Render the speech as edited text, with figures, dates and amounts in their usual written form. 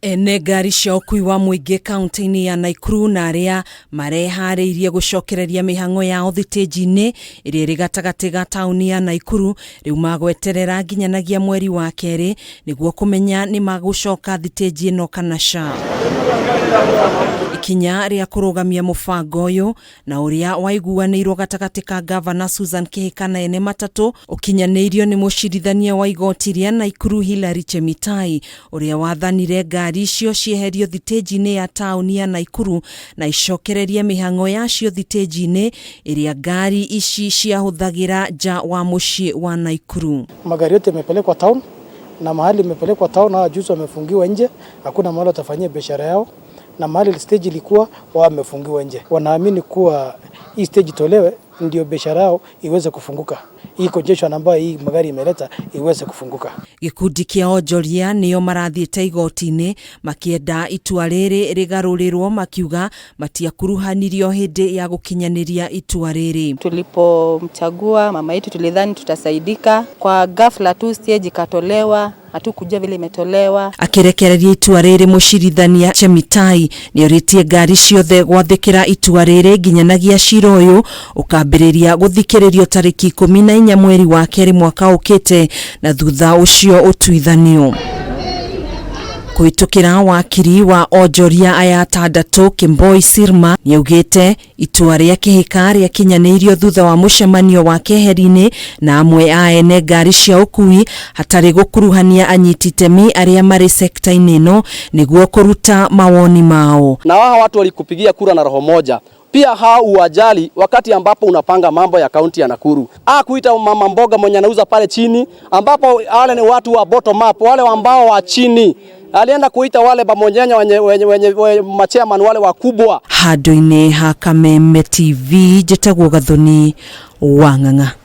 Ene ngaari cia ukuui wa muingi kaunti-ini ya Naikuru na aria mareharĩirie gucokereria mihang'o yao thitinji-ini iria iri gatagati ga tauni ya Naikuru riu magweterera nginyanagia mweri wa keri niguo kumenya ni magucoka thitinji ino kana ca. Ikinya ria kurugamia mubango uyu na uria waiguanĩirwo gatagati ka Ngabana Susan Kihika na ene matatu ukinyanĩirio ni mucirithania wa Igoti ria Naikuru Chemitai uria wathanire ngaari icio cieherio thitinji-ini ya tauni ya Naikuru na icokererie mihang'o yacio thitinji-ini iria ngaari ici ciahuthagira nja wa mucii wa Naikuru. Magari yote yamepelekwa town na mahali imepelekwa town na juzi wamefungiwa nje, hakuna mahali watafanyia biashara yao, na mahali stage ilikuwa wamefungiwa nje. Wanaamini kuwa hii stage tolewe ndio biashara yao iweze kufunguka. Hii congestion ambayo hii magari imeleta iweze kufunguka. Gikundi kia onjoria niyo marathiĩte igoti-ini makienda itua rĩrĩ rigarurirwo makiuga matiakuruhanirio hindi ya gukinyaniria itua rĩrĩ. Tulipomchagua mama yetu tulidhani tutasaidika, kwa ghafla tu stage ikatolewa, hatukujua vile imetolewa. Akirekereria itua rĩrĩ mucirithania Chemitai nioritie ngaari ciothe gwathĩkĩra itua rĩrĩ nginyanagia cira ũyũ ukambĩrĩria guthikĩrĩrio tariki 14 mweri wa keri mwaka ũkĩte na thutha ucio utuithanio. Kuitukira wakiri wa onjoria aya atandatu Kimboi Sirma niaugite itua ria Kihika ria kinyanĩirio thutha wa mucemanio wa keheri-ini na amwe a ene ngaari cia ukuui hatari gukuruhania anyiti itemi aria mari sekta-ini ino niguo kuruta mawoni mao. Na wao watu walikupigia kura na roho moja. Pia hao uwajali wakati ambapo unapanga mambo ya kaunti ya Nakuru. Kuita mama mboga mwenye anauza pale chini, ambapo wale ni watu wa bottom up, wale ambao wa chini. Alienda kuita wale bamonyanya wenye machairman wale wakubwa. Handũ-inĩ ha Kameme TV, Njĩtagwo Gathoni wa Ng'ang'a.